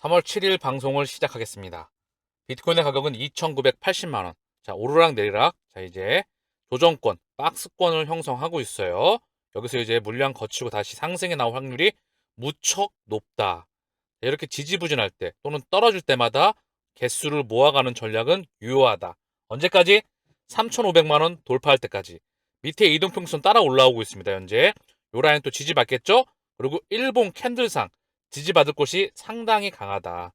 3월 7일 방송을 시작하겠습니다. 비트코인의 가격은 2,980만원. 자, 오르락 내리락. 자, 이제 조정권, 박스권을 형성하고 있어요. 여기서 이제 물량 거치고 다시 상승에 나올 확률이 무척 높다. 이렇게 지지부진할 때 또는 떨어질 때마다 개수를 모아가는 전략은 유효하다. 언제까지? 3,500만원 돌파할 때까지. 밑에 이동평선 따라 올라오고 있습니다. 현재 요 라인 또 지지받겠죠? 그리고 일본 캔들상 지지받을 곳이 상당히 강하다.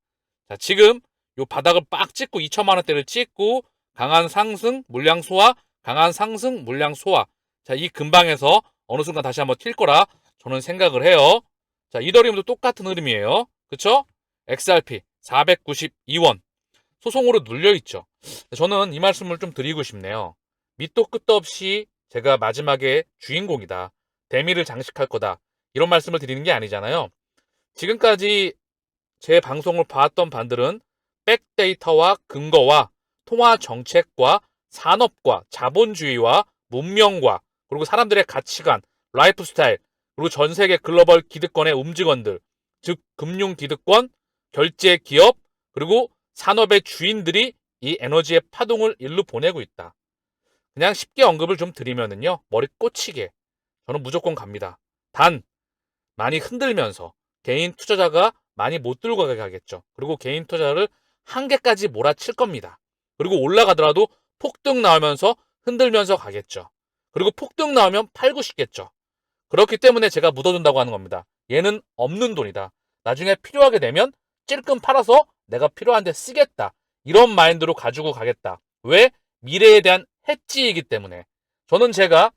자, 지금 요 바닥을 빡 찍고 2천만 원대를 찍고 강한 상승, 물량 소화, 강한 상승, 물량 소화. 자, 이 근방에서 어느 순간 다시 한번 튈 거라 저는 생각을 해요. 자, 이더리움도 똑같은 흐름이에요. 그쵸? XRP 492원. 소송으로 눌려있죠. 저는 이 말씀을 좀 드리고 싶네요. 밑도 끝도 없이 제가 마지막에 주인공이다. 대미를 장식할 거다. 이런 말씀을 드리는 게 아니잖아요. 지금까지 제 방송을 봐왔던 반들은 백데이터와 근거와 통화 정책과 산업과 자본주의와 문명과 그리고 사람들의 가치관, 라이프 스타일, 그리고 전 세계 글로벌 기득권의 움직원들, 즉 금융 기득권, 결제 기업, 그리고 산업의 주인들이 이 에너지의 파동을 일로 보내고 있다. 그냥 쉽게 언급을 좀 드리면은요, 머리 꽂히게 저는 무조건 갑니다. 단 많이 흔들면서 개인 투자자가 많이 못 들고 가게 하겠죠. 그리고 개인 투자를 한계까지 몰아칠 겁니다. 그리고 올라가더라도 폭등 나오면서 흔들면서 가겠죠. 그리고 폭등 나오면 팔고 싶겠죠. 그렇기 때문에 제가 묻어둔다고 하는 겁니다. 얘는 없는 돈이다. 나중에 필요하게 되면 찔끔 팔아서 내가 필요한 데 쓰겠다. 이런 마인드로 가지고 가겠다. 왜? 미래에 대한 해지이기 때문에. 저는 제가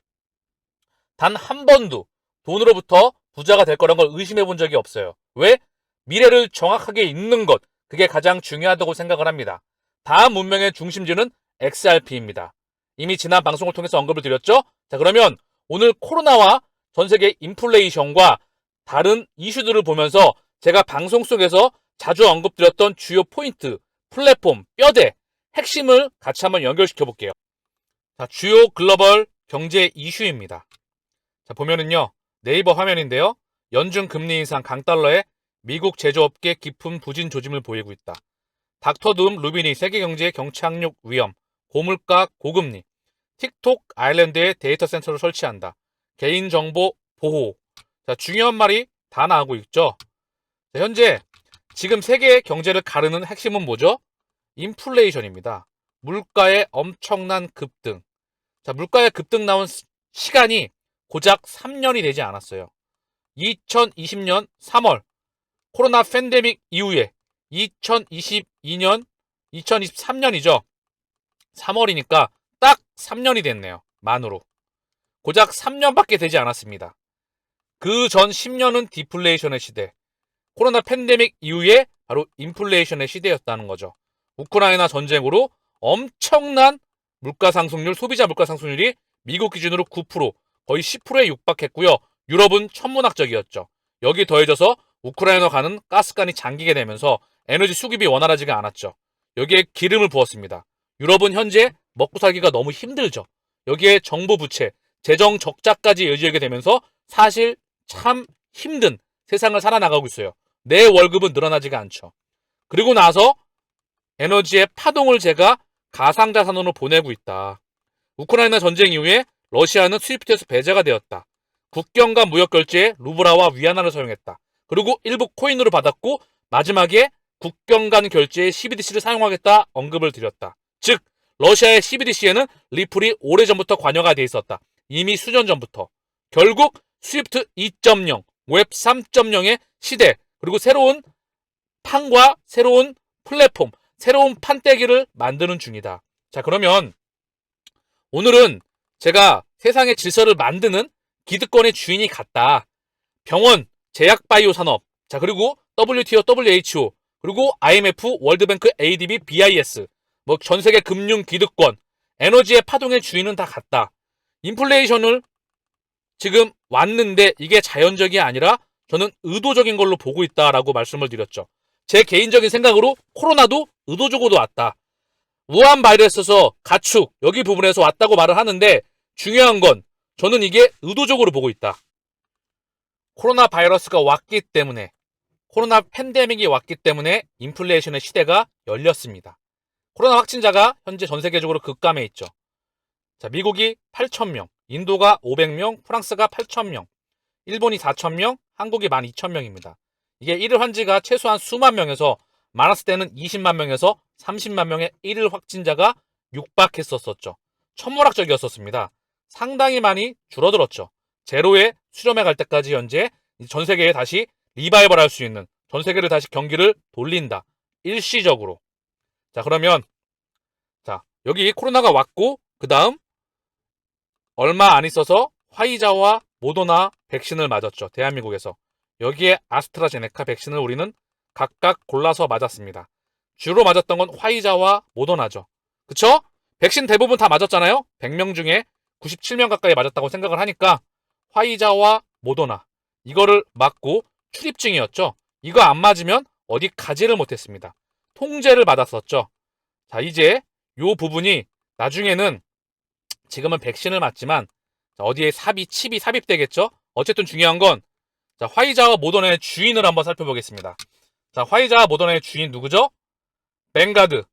단 한 번도 돈으로부터 부자가 될 거란 걸 의심해 본 적이 없어요. 왜? 미래를 정확하게 읽는 것, 그게 가장 중요하다고 생각을 합니다. 다음 문명의 중심지는 XRP입니다. 이미 지난 방송을 통해서 언급을 드렸죠? 자, 그러면 오늘 코로나와 전 세계 인플레이션과 다른 이슈들을 보면서 제가 방송 속에서 자주 언급드렸던 주요 포인트, 플랫폼, 뼈대, 핵심을 같이 한번 연결시켜 볼게요. 자, 주요 글로벌 경제 이슈입니다. 자, 보면은요, 네이버 화면인데요. 연준 금리 인상 강달러에 미국 제조업계 깊은 부진 조짐을 보이고 있다. 닥터둠 루빈이 세계 경제의 경착륙 위험, 고물가 고금리, 틱톡 아일랜드에 데이터 센터를 설치한다. 개인정보 보호. 자, 중요한 말이 다 나오고 있죠. 자, 현재 지금 세계 경제를 가르는 핵심은 뭐죠? 인플레이션입니다. 물가의 엄청난 급등. 자, 물가의 급등 나온 시간이 고작 3년이 되지 않았어요. 2020년 3월 코로나 팬데믹 이후에 2022년, 2023년이죠. 3월이니까 딱 3년이 됐네요. 만으로. 고작 3년밖에 되지 않았습니다. 그 전 10년은 디플레이션의 시대. 코로나 팬데믹 이후에 바로 인플레이션의 시대였다는 거죠. 우크라이나 전쟁으로 엄청난 물가 상승률, 소비자 물가 상승률이 미국 기준으로 9%, 거의 10%에 육박했고요. 유럽은 천문학적이었죠. 여기 더해져서 우크라이나 가는 가스관이 잠기게 되면서 에너지 수급이 원활하지가 않았죠. 여기에 기름을 부었습니다. 유럽은 현재 먹고 살기가 너무 힘들죠. 여기에 정부 부채, 재정 적자까지 이어지게 되면서 사실 참 힘든 세상을 살아나가고 있어요. 내 월급은 늘어나지가 않죠. 그리고 나서 에너지의 파동을 제가 가상자산으로 보내고 있다. 우크라이나 전쟁 이후에 러시아는 스위프트에서 배제가 되었다. 국경 간 무역 결제에 루브라와 위안화를 사용했다. 그리고 일부 코인으로 받았고 마지막에 국경 간 결제에 CBDC를 사용하겠다 언급을 드렸다. 즉 러시아의 CBDC에는 리플이 오래전부터 관여가 돼 있었다. 이미 수년 전부터. 결국 스위프트 2.0, 웹 3.0의 시대 그리고 새로운 판과 새로운 플랫폼, 새로운 판때기를 만드는 중이다. 자, 그러면 오늘은 제가 세상의 질서를 만드는 기득권의 주인이 같다. 병원, 제약바이오 산업, 자, 그리고 WTO, WHO, 그리고 IMF, 월드뱅크, ADB, BIS, 뭐 전 세계 금융 기득권, 에너지의 파동의 주인은 다 같다. 인플레이션을 지금 왔는데 이게 자연적이 아니라 저는 의도적인 걸로 보고 있다라고 말씀을 드렸죠. 제 개인적인 생각으로 코로나도 의도적으로 왔다. 우한 바이러스에서 가축 여기 부분에서 왔다고 말을 하는데 중요한 건 저는 이게 의도적으로 보고 있다. 코로나 바이러스가 왔기 때문에 코로나 팬데믹이 왔기 때문에 인플레이션의 시대가 열렸습니다. 코로나 확진자가 현재 전 세계적으로 급감해 있죠. 자, 미국이 8,000명, 인도가 500명, 프랑스가 8,000명, 일본이 4,000명, 한국이 12,000명입니다. 이게 일일 환자가 최소한 수만 명에서 많았을 때는 20만 명에서 30만 명의 일일 확진자가 육박했었죠. 천문학적이었습니다. 상당히 많이 줄어들었죠. 제로에 수렴해 갈 때까지 현재 전 세계에 다시 리바이벌 할 수 있는, 전 세계를 다시 경기를 돌린다. 일시적으로. 자, 그러면 자, 여기 코로나가 왔고 그 다음 얼마 안 있어서 화이자와 모더나 백신을 맞았죠. 대한민국에서. 여기에 아스트라제네카 백신을 우리는 각각 골라서 맞았습니다. 주로 맞았던 건 화이자와 모더나죠. 그쵸? 백신 대부분 다 맞았잖아요. 100명 중에 97명 가까이 맞았다고 생각을 하니까 화이자와 모더나 이거를 맞고 출입증이었죠. 이거 안 맞으면 어디 가지를 못했습니다. 통제를 받았었죠. 자, 이제 요 부분이 나중에는 지금은 백신을 맞지만 어디에 칩이 삽입되겠죠? 어쨌든 중요한 건 자, 화이자와 모더나의 주인을 한번 살펴보겠습니다. 자, 화이자와 모더나의 주인 누구죠? 뱅가드,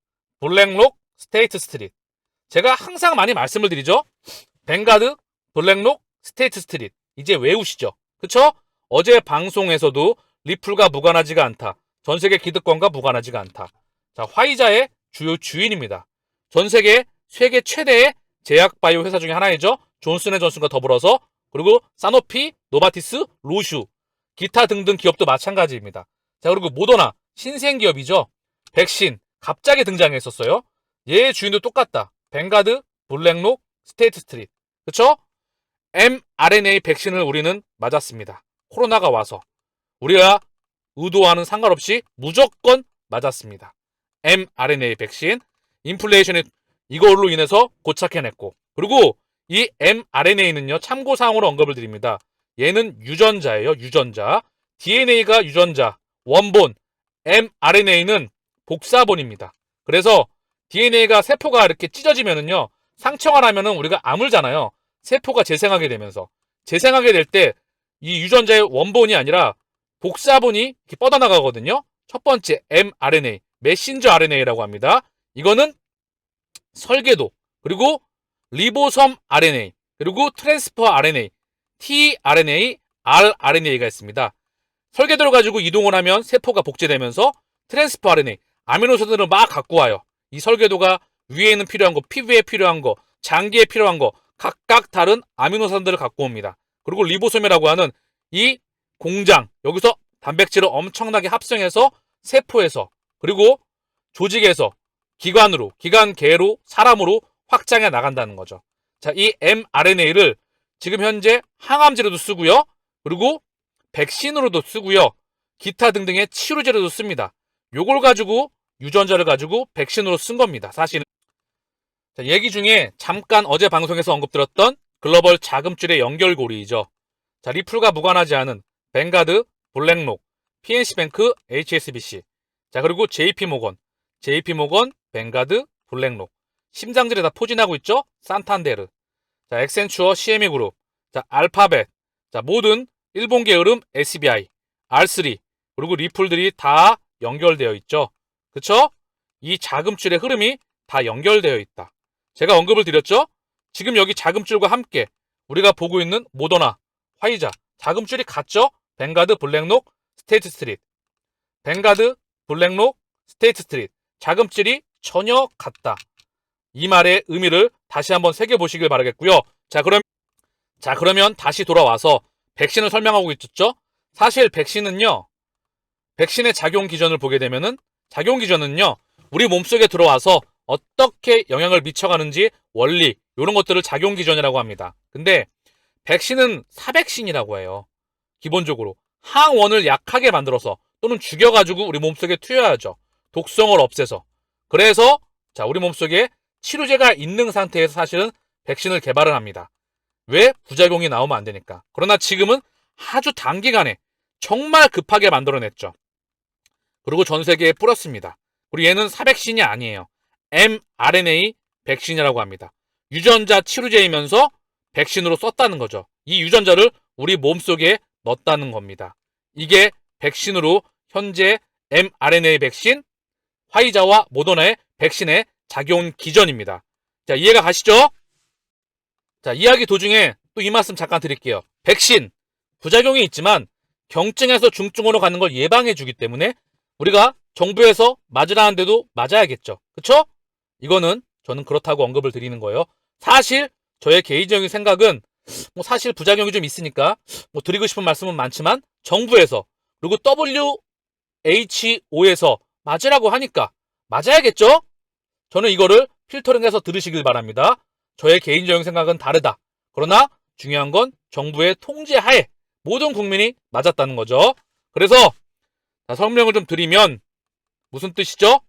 블랙록, 스테이트 스트릿. 제가 항상 많이 말씀을 드리죠. 뱅가드, 블랙록, 스테이트 스트릿. 이제 외우시죠. 그쵸? 어제 방송에서도 리플과 무관하지가 않다. 전세계 기득권과 무관하지가 않다. 자, 화이자의 주요 주인입니다. 전세계 세계 최대의 제약바이오 회사 중에 하나이죠. 존슨앤존슨과 더불어서 그리고 사노피, 노바티스, 로슈 기타 등등 기업도 마찬가지입니다. 자, 그리고 모더나 신생기업이죠. 백신 갑자기 등장했었어요. 얘의 주인도 똑같다. 뱅가드, 블랙록, 스테이트 스트릿. 그쵸? mRNA 백신을 우리는 맞았습니다. 코로나가 와서 우리가 의도와는 상관없이 무조건 맞았습니다. mRNA 백신 인플레이션이 이걸로 인해서 고착해냈고 그리고 이 mRNA는요 참고사항으로 언급을 드립니다. 얘는 유전자예요. 유전자. DNA가 유전자, 원본, mRNA는 복사본입니다. 그래서 DNA가 세포가 이렇게 찢어지면은요 상처가 나면은 우리가 아물잖아요. 세포가 재생하게 되면서 재생하게 될 때 이 유전자의 원본이 아니라 복사본이 이렇게 뻗어나가거든요. 첫 번째 mRNA, 메신저 RNA라고 합니다. 이거는 설계도, 그리고 리보섬 RNA, 그리고 트랜스퍼 RNA, tRNA, rRNA가 있습니다. 설계도를 가지고 이동을 하면 세포가 복제되면서 트랜스퍼 RNA, 아미노산들을 막 갖고 와요. 이 설계도가 위에는 필요한 거, 피부에 필요한 거, 장기에 필요한 거 각각 다른 아미노산들을 갖고 옵니다. 그리고 리보솜이라고 하는 이 공장, 여기서 단백질을 엄청나게 합성해서 세포에서 그리고 조직에서 기관으로, 기관계로, 사람으로 확장해 나간다는 거죠. 자, 이 mRNA를 지금 현재 항암제로도 쓰고요. 그리고 백신으로도 쓰고요. 기타 등등의 치료제로도 씁니다. 요걸 가지고 유전자를 가지고 백신으로 쓴 겁니다. 사실은. 자, 얘기 중에 잠깐 어제 방송에서 언급드렸던 글로벌 자금줄의 연결고리이죠. 자, 리플과 무관하지 않은 뱅가드, 블랙록, PNC뱅크, HSBC. 자, 그리고 JP모건, 뱅가드, 블랙록. 심장들이 다 포진하고 있죠? 산탄데르. 자, 엑센추어, CME그룹. 자, 알파벳. 자, 모든 일본계 흐름 SBI, R3. 그리고 리플들이 다 연결되어 있죠. 그쵸? 이 자금줄의 흐름이 다 연결되어 있다. 제가 언급을 드렸죠? 지금 여기 자금줄과 함께 우리가 보고 있는 모더나, 화이자, 자금줄이 같죠? 뱅가드, 블랙록, 스테이트 스트릿. 뱅가드, 블랙록, 스테이트 스트릿. 자금줄이 전혀 같다. 이 말의 의미를 다시 한번 새겨보시길 바라겠고요. 자, 그러면 다시 돌아와서 백신을 설명하고 있었죠? 사실 백신은요, 백신의 작용 기전을 보게 되면은 작용 기전은요, 우리 몸속에 들어와서 어떻게 영향을 미쳐가는지 원리, 이런 것들을 작용 기전이라고 합니다. 근데 백신은 사백신이라고 해요. 기본적으로 항원을 약하게 만들어서 또는 죽여가지고 우리 몸속에 투여하죠. 독성을 없애서. 그래서 자, 우리 몸속에 치료제가 있는 상태에서 사실은 백신을 개발을 합니다. 왜? 부작용이 나오면 안 되니까. 그러나 지금은 아주 단기간에 정말 급하게 만들어냈죠. 그리고 전 세계에 뿌렸습니다. 그리고 얘는 사백신이 아니에요. mRNA 백신이라고 합니다. 유전자 치료제이면서 백신으로 썼다는 거죠. 이 유전자를 우리 몸속에 넣었다는 겁니다. 이게 백신으로 현재 mRNA 백신, 화이자와 모더나의 백신의 작용 기전입니다. 자, 이해가 가시죠? 자, 이야기 도중에 또 이 말씀 잠깐 드릴게요. 백신, 부작용이 있지만 경증에서 중증으로 가는 걸 예방해 주기 때문에 우리가 정부에서 맞으라는데도 맞아야겠죠. 그쵸? 이거는 저는 그렇다고 언급을 드리는 거예요. 사실 저의 개인적인 생각은 사실 부작용이 좀 있으니까 드리고 싶은 말씀은 많지만 정부에서 그리고 WHO에서 맞으라고 하니까 맞아야겠죠? 저는 이거를 필터링해서 들으시길 바랍니다. 저의 개인적인 생각은 다르다. 그러나 중요한 건 정부의 통제하에 모든 국민이 맞았다는 거죠. 그래서 설명을 좀 드리면 무슨 뜻이죠?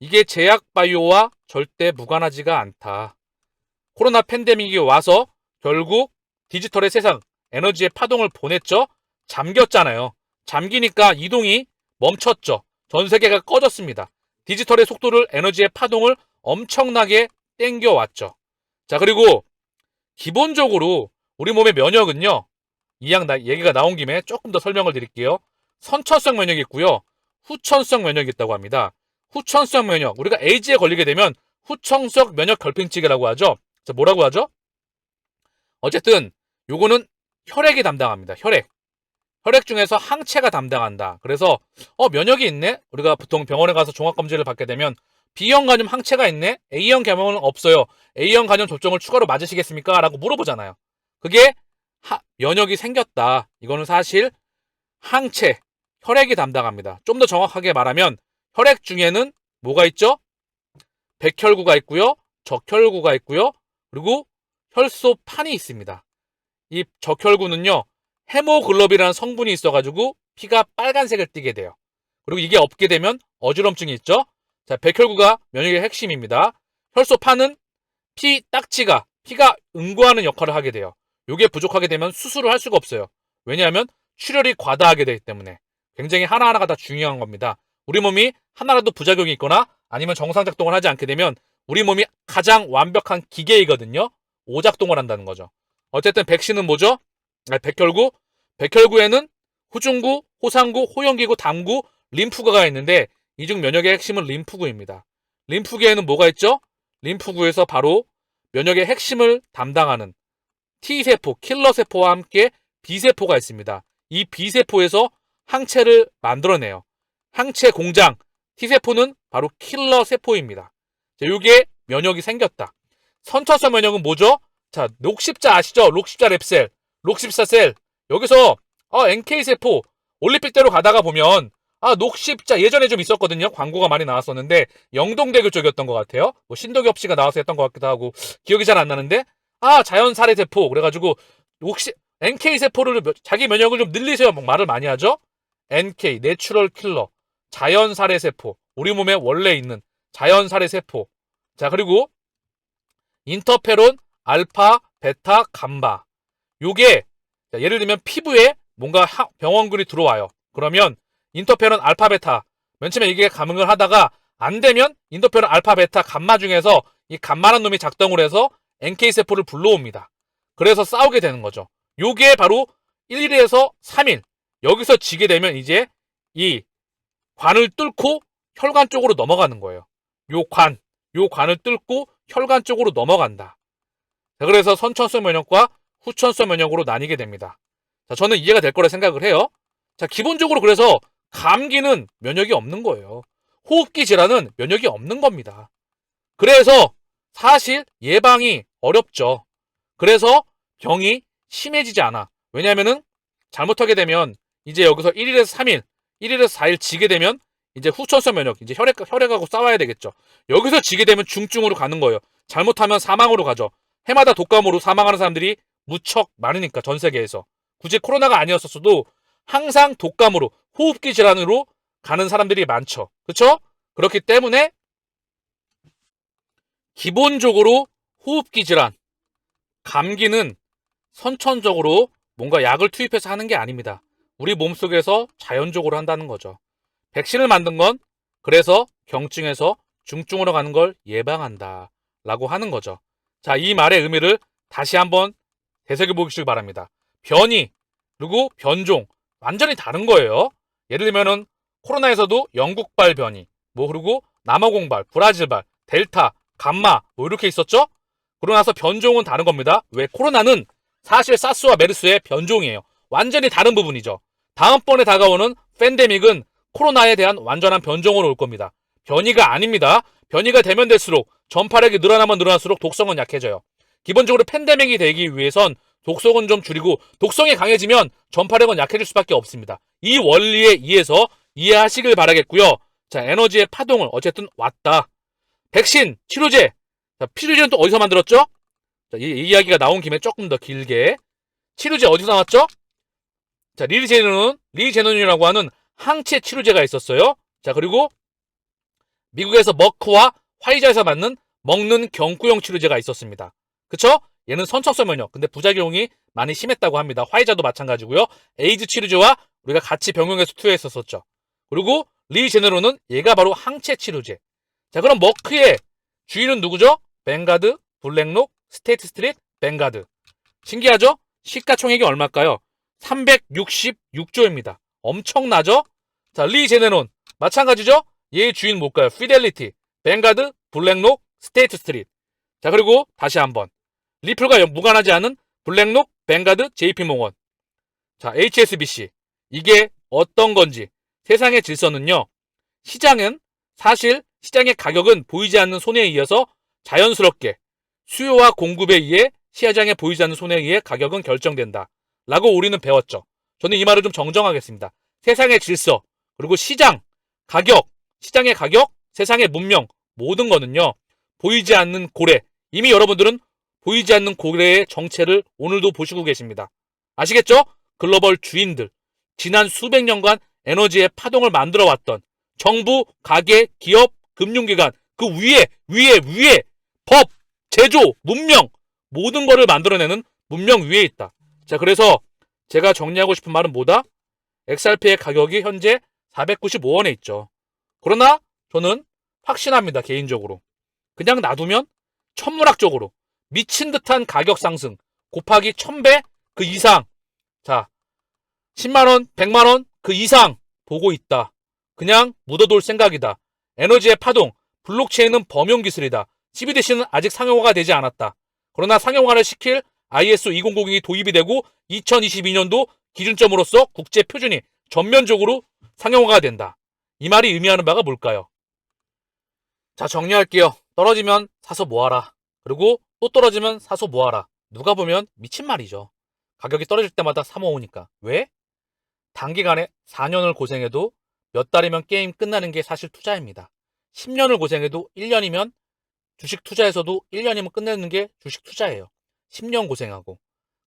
이게 제약바이오와 절대 무관하지가 않다. 코로나 팬데믹이 와서 결국 디지털의 세상, 에너지의 파동을 보냈죠. 잠겼잖아요. 잠기니까 이동이 멈췄죠. 전 세계가 꺼졌습니다. 디지털의 속도를, 에너지의 파동을 엄청나게 땡겨왔죠. 자, 그리고 기본적으로 우리 몸의 면역은요, 얘기가 나온 김에 조금 더 설명을 드릴게요. 선천성 면역이 있고요, 후천성 면역이 있다고 합니다. 후천성 면역, 우리가 에이즈에 걸리게 되면 후천성 면역 결핍증이라고 하죠. 자, 뭐라고 하죠? 어쨌든 요거는 혈액이 담당합니다. 혈액 중에서 항체가 담당한다. 그래서 면역이 있네? 우리가 보통 병원에 가서 종합검진을 받게 되면 B형 간염 항체가 있네? A형 감염은 없어요. A형 간염 접종을 추가로 맞으시겠습니까? 라고 물어보잖아요. 그게 면역이 생겼다. 이거는 사실 항체, 혈액이 담당합니다. 좀 더 정확하게 말하면 혈액 중에는 뭐가 있죠? 백혈구가 있고요, 적혈구가 있고요, 그리고 혈소판이 있습니다. 이 적혈구는요, 헤모글로빈이라는 성분이 있어가지고 피가 빨간색을 띠게 돼요. 그리고 이게 없게 되면 어지럼증이 있죠. 자, 백혈구가 면역의 핵심입니다. 혈소판은 피가 응고하는 역할을 하게 돼요. 이게 부족하게 되면 수술을 할 수가 없어요. 왜냐하면 출혈이 과다하게 되기 때문에. 굉장히 하나하나가 다 중요한 겁니다. 우리 몸이 하나라도 부작용이 있거나 아니면 정상작동을 하지 않게 되면 우리 몸이 가장 완벽한 기계이거든요. 오작동을 한다는 거죠. 어쨌든 백신은 뭐죠? 백혈구. 백혈구에는 후중구, 호상구, 호영기구, 담구, 림프구가 있는데 이 중 면역의 핵심은 림프구입니다. 림프구에는 뭐가 있죠? 림프구에서 바로 면역의 핵심을 담당하는 T세포, 킬러세포와 함께 B세포가 있습니다. 이 B세포에서 항체를 만들어내요. 항체 공장, T세포는 바로 킬러세포입니다. 자, 이게 면역이 생겼다. 선천성 면역은 뭐죠? 자, 녹십자 아시죠? 녹십자 랩셀, 녹십자 셀. 여기서 NK세포, 올림픽대로 가다가 보면 녹십자 예전에 좀 있었거든요. 광고가 많이 나왔었는데 영동대교 쪽이었던 것 같아요. 신동엽 씨가 나와서 했던 것 같기도 하고 기억이 잘 안 나는데 자연살해세포 그래가지고 혹시 NK세포를 자기 면역을 좀 늘리세요. 말을 많이 하죠. NK, 내추럴 킬러, 자연살해세포, 우리 몸에 원래 있는 자연살해세포. 자, 그리고 인터페론, 알파, 베타, 감바. 요게 예를 들면 피부에 뭔가 병원균이 들어와요. 그러면 인터페론, 알파, 베타 맨 처음에 이게 감응을 하다가 안 되면 인터페론, 알파, 베타, 감마 중에서 이 감마라는 놈이 작동을 해서 NK세포를 불러옵니다. 그래서 싸우게 되는 거죠. 요게 바로 1일에서 3일 여기서 지게 되면 이제 이 관을 뚫고 혈관 쪽으로 넘어가는 거예요. 요 관을 뚫고 혈관 쪽으로 넘어간다. 자, 그래서 선천성 면역과 후천성 면역으로 나뉘게 됩니다. 자, 저는 이해가 될 거라 생각을 해요. 자, 기본적으로 그래서 감기는 면역이 없는 거예요. 호흡기 질환은 면역이 없는 겁니다. 그래서 사실 예방이 어렵죠. 그래서 병이 심해지지 않아. 왜냐하면은 잘못하게 되면 이제 여기서 1일에서 3일, 1일에서 4일 지게 되면 이제 후천성 면역, 이제 혈액하고 싸워야 되겠죠. 여기서 지게 되면 중증으로 가는 거예요. 잘못하면 사망으로 가죠. 해마다 독감으로 사망하는 사람들이 무척 많으니까 전 세계에서. 굳이 코로나가 아니었어도 항상 독감으로 호흡기 질환으로 가는 사람들이 많죠. 그렇죠? 그렇기 때문에 기본적으로 호흡기 질환, 감기는 선천적으로 뭔가 약을 투입해서 하는 게 아닙니다. 우리 몸속에서 자연적으로 한다는 거죠. 백신을 만든 건 그래서 경증에서 중증으로 가는 걸 예방한다 라고 하는 거죠. 자, 이 말의 의미를 다시 한번 되새겨 보시기 바랍니다. 변이 그리고 변종 완전히 다른 거예요. 예를 들면은 코로나에서도 영국발 변이, 뭐 그리고 남아공발, 브라질발, 델타, 감마 뭐 이렇게 있었죠? 그러고 나서 변종은 다른 겁니다. 왜? 코로나는 사실 사스와 메르스의 변종이에요. 완전히 다른 부분이죠. 다음번에 다가오는 팬데믹은 코로나에 대한 완전한 변종으로 올 겁니다. 변이가 아닙니다. 변이가 되면 될수록 전파력이 늘어나면 늘어날수록 독성은 약해져요. 기본적으로 팬데믹이 되기 위해선 독성은 좀 줄이고 독성이 강해지면 전파력은 약해질 수밖에 없습니다. 이 원리에 의해서 이해하시길 바라겠고요. 자, 에너지의 파동을 어쨌든 왔다. 백신, 치료제. 자, 치료제는 또 어디서 만들었죠? 자, 이 이야기가 나온 김에 조금 더 길게. 치료제 어디서 나왔죠? 자, 리제논이라고 하는 항체 치료제가 있었어요. 자, 그리고 미국에서 머크와 화이자에서 먹는 경구용 치료제가 있었습니다. 그쵸? 얘는 선천성 면역. 근데 부작용이 많이 심했다고 합니다. 화이자도 마찬가지고요. 에이즈 치료제와 우리가 같이 병용해서 투여했었죠. 그리고 리제네론은 얘가 바로 항체 치료제. 자, 그럼 머크의 주인은 누구죠? 뱅가드, 블랙록, 스테이트 스트릿, 뱅가드. 신기하죠? 시가총액이 얼마일까요? 366조입니다. 엄청나죠? 자, 리제네론 마찬가지죠? 얘의 주인 뭘까요? 피델리티, 뱅가드, 블랙록, 스테이트 스트릿. 자, 그리고 다시 한번 리플과 무관하지 않은 블랙록, 뱅가드, JP모건. 자, HSBC. 이게 어떤 건지. 세상의 질서는요. 시장은 사실 시장의 가격은 보이지 않는 손해에 의해서 자연스럽게 수요와 공급에 의해 시장에 보이지 않는 손해에 의해 가격은 결정된다. 라고 우리는 배웠죠. 저는 이 말을 좀 정정하겠습니다. 세상의 질서, 그리고 시장, 가격, 시장의 가격, 세상의 문명, 모든 거는요. 보이지 않는 고래. 이미 여러분들은 보이지 않는 고래의 정체를 오늘도 보시고 계십니다. 아시겠죠? 글로벌 주인들. 지난 수백 년간 에너지의 파동을 만들어왔던 정부, 가계, 기업, 금융기관 그 위에 법, 제조, 문명 모든 거를 만들어내는 문명 위에 있다. 자, 그래서 제가 정리하고 싶은 말은 뭐다? XRP의 가격이 현재 495원에 있죠. 그러나 저는 확신합니다. 개인적으로. 그냥 놔두면 천문학적으로 미친 듯한 가격 상승 곱하기 1000배 그 이상, 자 10만원, 100만원 그 이상 보고 있다. 그냥 묻어둘 생각이다. 에너지의 파동, 블록체인은 범용 기술이다. CBDC는 아직 상용화가 되지 않았다. 그러나 상용화를 시킬 ISO 2002이 도입이 되고 2022년도 기준점으로서 국제 표준이 전면적으로 상용화가 된다. 이 말이 의미하는 바가 뭘까요? 자, 정리할게요. 떨어지면 사서 모아라. 그리고 또 떨어지면 사서 모아라. 누가 보면 미친 말이죠. 가격이 떨어질 때마다 사 모으니까. 왜? 단기간에 4년을 고생해도 몇 달이면 게임 끝나는 게 사실 투자입니다. 10년을 고생해도 1년이면 주식 투자에서도 1년이면 끝내는 게 주식 투자예요. 10년 고생하고.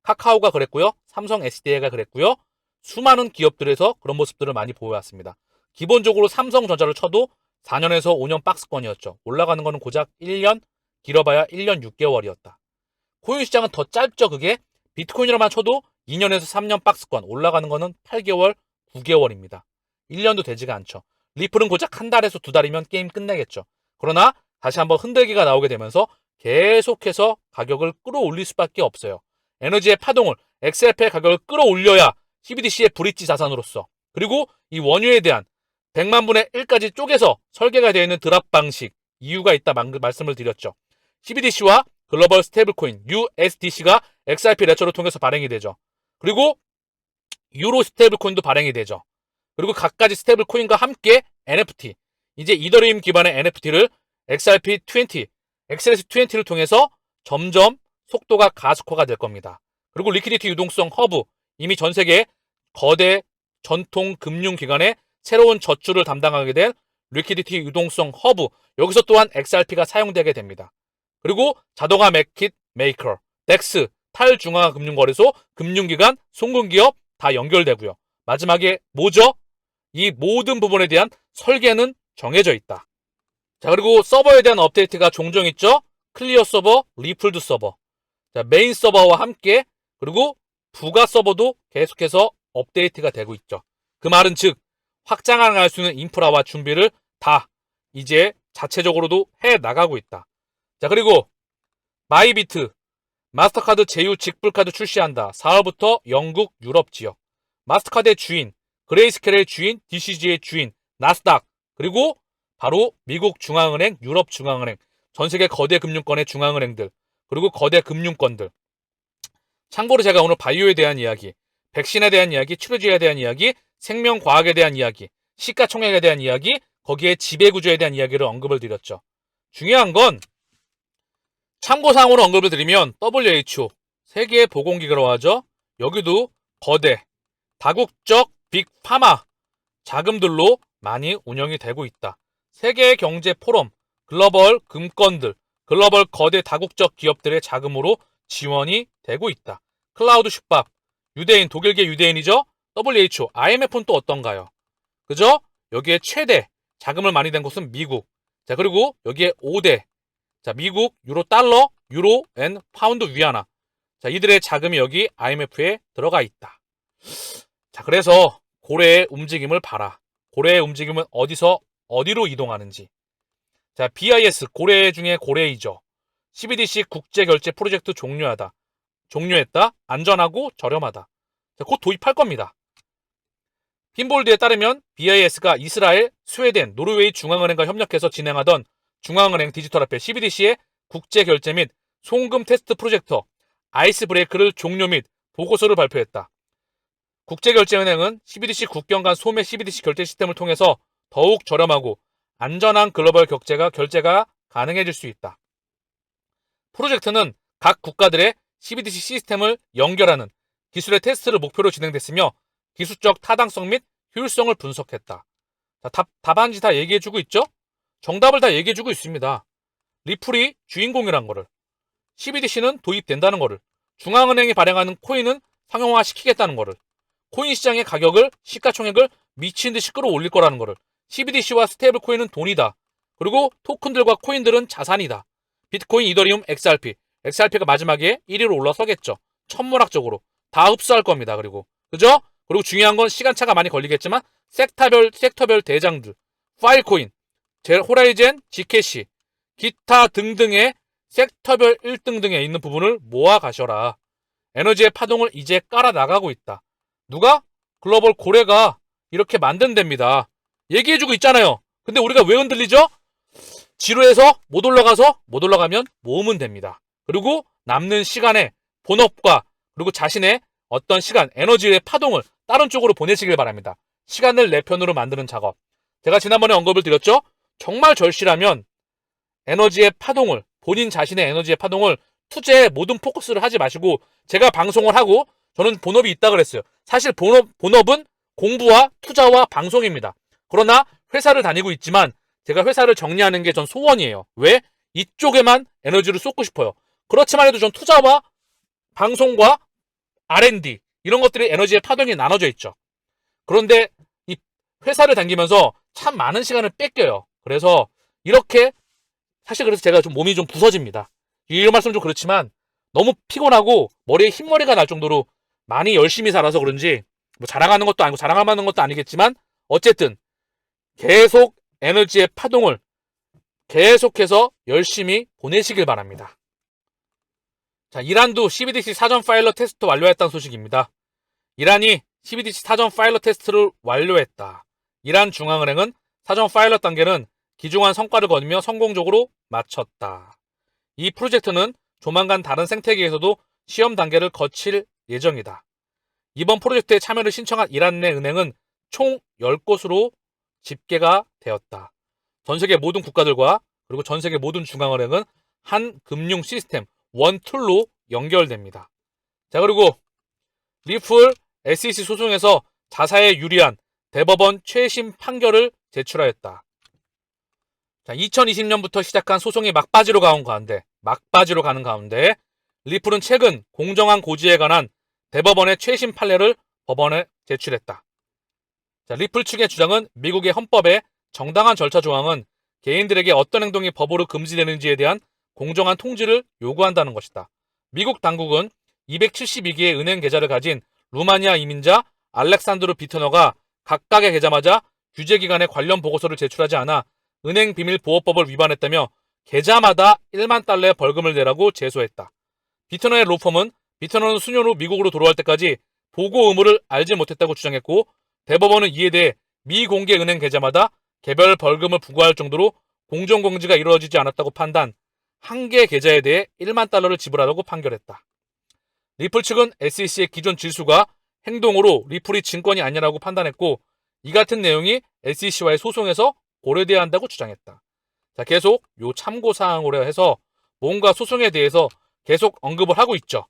카카오가 그랬고요. 삼성 SDI가 그랬고요. 수많은 기업들에서 그런 모습들을 많이 보여왔습니다. 기본적으로 삼성전자를 쳐도 4년에서 5년 박스권이었죠. 올라가는 거는 고작 1년, 길어봐야 1년 6개월이었다. 코인 시장은 더 짧죠. 그게 비트코인이라만 쳐도 2년에서 3년 박스권, 올라가는 거는 8개월, 9개월입니다. 1년도 되지가 않죠. 리플은 고작 한 달에서 두 달이면 게임 끝내겠죠. 그러나 다시 한번 흔들기가 나오게 되면서 계속해서 가격을 끌어올릴 수밖에 없어요. 에너지의 파동을, XRP의 가격을 끌어올려야 CBDC의 브릿지 자산으로서, 그리고 이 원유에 대한 100만 분의 1까지 쪼개서 설계가 되어 있는 드랍 방식, 이유가 있다 말씀을 드렸죠. CBDC와 글로벌 스테이블코인 USDC가 XRP 레처를 통해서 발행이 되죠. 그리고 유로 스테이블코인도 발행이 되죠. 그리고 각가지 스테이블코인과 함께 NFT, 이제 이더리움 기반의 NFT를 XRP20, XRP20를 통해서 점점 속도가 가속화가 될 겁니다. 그리고 리퀴디티 유동성 허브, 이미 전 세계 거대 전통 금융기관의 새로운 저출을 담당하게 된 리퀴디티 유동성 허브, 여기서 또한 XRP가 사용되게 됩니다. 그리고 자동화 마켓 메이커, 덱스, 탈중앙화금융거래소, 금융기관, 송금기업 다 연결되고요. 마지막에 뭐죠? 이 모든 부분에 대한 설계는 정해져 있다. 자, 그리고 서버에 대한 업데이트가 종종 있죠? 클리어 서버, 리플드 서버. 자, 메인 서버와 함께, 그리고 부가 서버도 계속해서 업데이트가 되고 있죠. 그 말은 즉 확장할 수 있는 인프라와 준비를 다 이제 자체적으로도 해 나가고 있다. 자, 그리고 마이비트, 마스터카드 제휴 직불카드 출시한다. 4월부터 영국, 유럽 지역. 마스터카드의 주인, 그레이스켈의 주인, DCG의 주인 나스닥, 그리고 바로 미국 중앙은행, 유럽 중앙은행, 전 세계 거대 금융권의 중앙은행들, 그리고 거대 금융권들. 참고로 제가 오늘 바이오에 대한 이야기, 백신에 대한 이야기, 치료제에 대한 이야기, 생명과학에 대한 이야기, 시가총액에 대한 이야기, 거기에 지배구조에 대한 이야기를 언급을 드렸죠. 중요한 건 참고사항으로 언급을 드리면 WHO, 세계보건기구라고 하죠. 여기도 거대, 다국적 빅파마 자금들로 많이 운영이 되고 있다. 세계경제포럼, 글로벌 금권들, 글로벌 거대 다국적 기업들의 자금으로 지원이 되고 있다. 클라우드 슈밥, 유대인, 독일계 유대인이죠. WHO, IMF는 또 어떤가요? 그죠? 여기에 최대 자금을 많이 댄 곳은 미국. 자, 그리고 여기에 5대. 자, 미국, 유로 달러, 유로 앤 파운드 위안화. 자, 이들의 자금이 여기 IMF에 들어가 있다. 자, 그래서 고래의 움직임을 봐라. 고래의 움직임은 어디서 어디로 이동하는지. 자, BIS, 고래 중에 고래이죠. CBDC 국제결제 프로젝트 종료했다. 안전하고 저렴하다. 자, 곧 도입할 겁니다. 핀볼드에 따르면 BIS가 이스라엘, 스웨덴, 노르웨이 중앙은행과 협력해서 진행하던 중앙은행 디지털화폐 CBDC의 국제결제 및 송금 테스트 프로젝트 아이스브레이크를 종료 및 보고서를 발표했다. 국제결제은행은 CBDC 국경 간 소매 CBDC 결제 시스템을 통해서 더욱 저렴하고 안전한 글로벌 결제가 가능해질 수 있다. 프로젝트는 각 국가들의 CBDC 시스템을 연결하는 기술의 테스트를 목표로 진행됐으며 기술적 타당성 및 효율성을 분석했다. 자, 답안지 다 얘기해주고 있죠? 정답을 다 얘기해주고 있습니다. 리플이 주인공이란 거를, CBDC는 도입된다는 거를, 중앙은행이 발행하는 코인은 상용화시키겠다는 거를, 코인 시장의 가격을, 시가총액을 미친 듯이 끌어올릴 거라는 거를, CBDC와 스테이블 코인은 돈이다. 그리고 토큰들과 코인들은 자산이다. 비트코인, 이더리움, XRP가 마지막에 1위로 올라서겠죠. 천문학적으로 다 흡수할 겁니다. 그죠? 그리고 중요한 건 시간차가 많이 걸리겠지만 섹터별 대장들, 파일코인, 호라이젠, 지캐시, 기타 등등의 섹터별 1등 등에 있는 부분을 모아 가셔라. 에너지의 파동을 이제 깔아 나가고 있다. 누가? 글로벌 고래가 이렇게 만든답니다. 얘기해주고 있잖아요. 근데 우리가 왜 흔들리죠? 지루해서 못 올라가면 모으면 됩니다. 그리고 남는 시간에 본업과 그리고 자신의 어떤 시간, 에너지의 파동을 다른 쪽으로 보내시길 바랍니다. 시간을 내 편으로 만드는 작업. 제가 지난번에 언급을 드렸죠? 정말 절실하면 에너지의 파동을, 본인 자신의 에너지의 파동을 투자에 모든 포커스를 하지 마시고, 제가 방송을 하고 저는 본업이 있다 그랬어요. 사실 본업은 공부와 투자와 방송입니다. 그러나 회사를 다니고 있지만 제가 회사를 정리하는 게 전 소원이에요. 왜? 이쪽에만 에너지를 쏟고 싶어요. 그렇지만 해도 전 투자와 방송과 R&D 이런 것들이 에너지의 파동이 나눠져 있죠. 그런데 이 회사를 다니면서 참 많은 시간을 뺏겨요. 그래서 이렇게 사실 그래서 제가 좀 몸이 좀 부서집니다. 이런 말씀 좀 그렇지만 너무 피곤하고 머리에 흰머리가 날 정도로 많이 열심히 살아서 그런지 뭐 자랑하는 것도 아니고 자랑할 만한 것도 아니겠지만 어쨌든 계속 에너지의 파동을 계속해서 열심히 보내시길 바랍니다. 자, 이란도 CBDC 사전 파일럿 테스트 완료했다는 소식입니다. 이란이 CBDC 사전 파일럿 테스트를 완료했다. 이란 중앙은행은 사전 파일럿 단계는 기중한 성과를 거두며 성공적으로 마쳤다. 이 프로젝트는 조만간 다른 생태계에서도 시험 단계를 거칠 예정이다. 이번 프로젝트에 참여를 신청한 이란 내 은행은 총 10곳으로 집계가 되었다. 전 세계 모든 국가들과 그리고 전 세계 모든 중앙은행은 한 금융 시스템, 원 툴로 연결됩니다. 자, 그리고 리플 SEC 소송에서 자사에 유리한 대법원 최신 판결을 제출하였다. 자, 2020년부터 시작한 소송이 막바지로 가는 가운데 리플은 최근 공정한 고지에 관한 대법원의 최신 판례를 법원에 제출했다. 자, 리플 측의 주장은 미국의 헌법의 정당한 절차 조항은 개인들에게 어떤 행동이 법으로 금지되는지에 대한 공정한 통지를 요구한다는 것이다. 미국 당국은 272개의 은행 계좌를 가진 루마니아 이민자 알렉산드루 비트너가 각각의 계좌마다 규제기관에 관련 보고서를 제출하지 않아 은행비밀보호법을 위반했다며 계좌마다 1만 달러의 벌금을 내라고 제소했다. 비트너의 로펌은 비트너는 수년 후 미국으로 돌아올 때까지 보고 의무를 알지 못했다고 주장했고, 대법원은 이에 대해 미공개 은행 계좌마다 개별 벌금을 부과할 정도로 공정공지가 이루어지지 않았다고 판단, 한 개 계좌에 대해 1만 달러를 지불하라고 판결했다. 리플 측은 SEC의 기존 질수가 행동으로 리플이 증권이 아니라고 판단했고, 이 같은 내용이 SEC와의 소송에서 고려돼야 한다고 주장했다. 자, 계속 요 참고사항으로 해서 뭔가 소송에 대해서 계속 언급을 하고 있죠.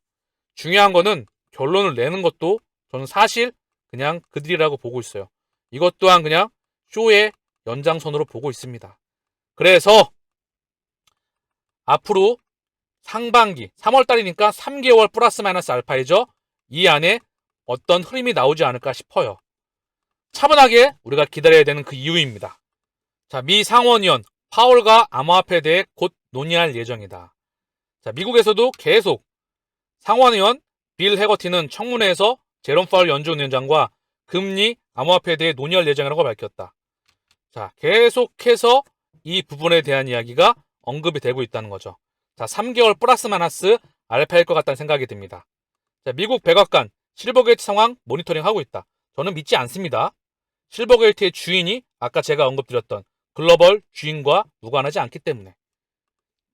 중요한 거는 결론을 내는 것도 저는 사실 그냥 그들이라고 보고 있어요. 이것 또한 그냥 쇼의 연장선으로 보고 있습니다. 그래서 앞으로 상반기 3월달이니까 3개월 플러스 마이너스 알파이죠. 이 안에 어떤 흐름이 나오지 않을까 싶어요. 차분하게 우리가 기다려야 되는 그 이유입니다. 자, 미 상원의원 파월과 암호화폐에 대해 곧 논의할 예정이다. 자, 미국에서도 계속 상원의원 빌 해거티는 청문회에서 제롬 파월 연준 위원장과 금리 암호화폐에 대해 논의할 예정이라고 밝혔다. 자, 계속해서 이 부분에 대한 이야기가 언급이 되고 있다는 거죠. 자, 3개월 플러스 마이너스 알파일 것 같다는 생각이 듭니다. 자, 미국 백악관 실버게이트 상황 모니터링하고 있다. 저는 믿지 않습니다. 실버게이트의 주인이 아까 제가 언급드렸던 글로벌 주인과 무관하지 않기 때문에.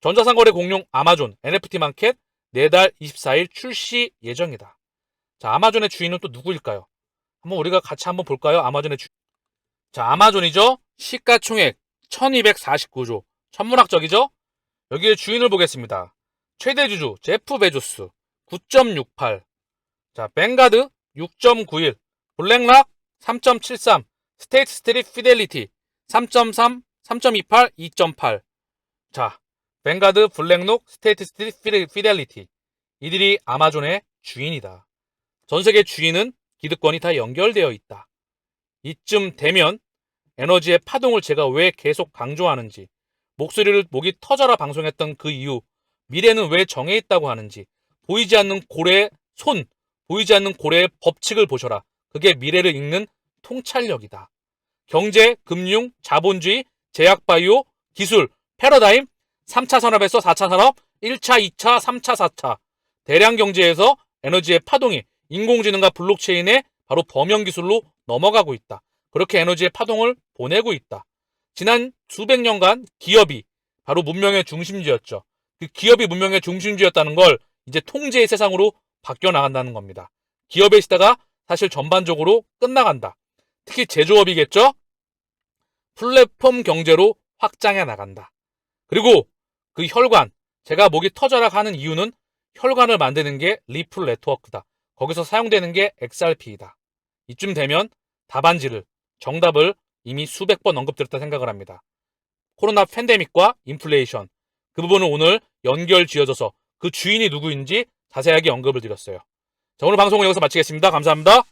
전자상거래 공룡 아마존 NFT 마켓 내달 24일 출시 예정이다. 자, 아마존의 주인은 또 누구일까요? 한번 우리가 같이 한번 볼까요? 아마존의 주인. 자, 아마존이죠. 시가총액 1249조. 천문학적이죠? 여기에 주인을 보겠습니다. 최대 주주 제프 베조스 9.68. 자, 뱅가드 6.91. 블랙락 3.73. 스테이트 스트리트 피델리티 3.3, 3.28, 2.8. 자, 뱅가드, 블랙록, 스테이트 스트리트 피델리티. 이들이 아마존의 주인이다. 전세계 주인은 기득권이 다 연결되어 있다. 이쯤 되면 에너지의 파동을 제가 왜 계속 강조하는지, 목소리를 목이 터져라 방송했던 그 이유, 미래는 왜 정해 있다고 하는지, 보이지 않는 고래의 손, 보이지 않는 고래의 법칙을 보셔라. 그게 미래를 읽는 통찰력이다. 경제, 금융, 자본주의, 제약, 바이오, 기술, 패러다임, 3차 산업에서 4차 산업, 1차, 2차, 3차, 4차. 대량 경제에서 에너지의 파동이 인공지능과 블록체인의 바로 범용 기술로 넘어가고 있다. 그렇게 에너지의 파동을 보내고 있다. 지난 수백 년간 기업이 바로 문명의 중심지였죠. 그 기업이 문명의 중심지였다는 걸 이제 통제의 세상으로 바뀌어 나간다는 겁니다. 기업의 시대가 사실 전반적으로 끝나간다. 특히 제조업이겠죠? 플랫폼 경제로 확장해 나간다. 그리고 그 혈관, 제가 목이 터져라 하는 이유는 혈관을 만드는 게 리플 네트워크다. 거기서 사용되는 게 XRP이다. 이쯤 되면 답안지를, 정답을 이미 수백 번 언급드렸다 생각을 합니다. 코로나 팬데믹과 인플레이션, 그 부분을 오늘 연결 지어져서 그 주인이 누구인지 자세하게 언급을 드렸어요. 자, 오늘 방송은 여기서 마치겠습니다. 감사합니다.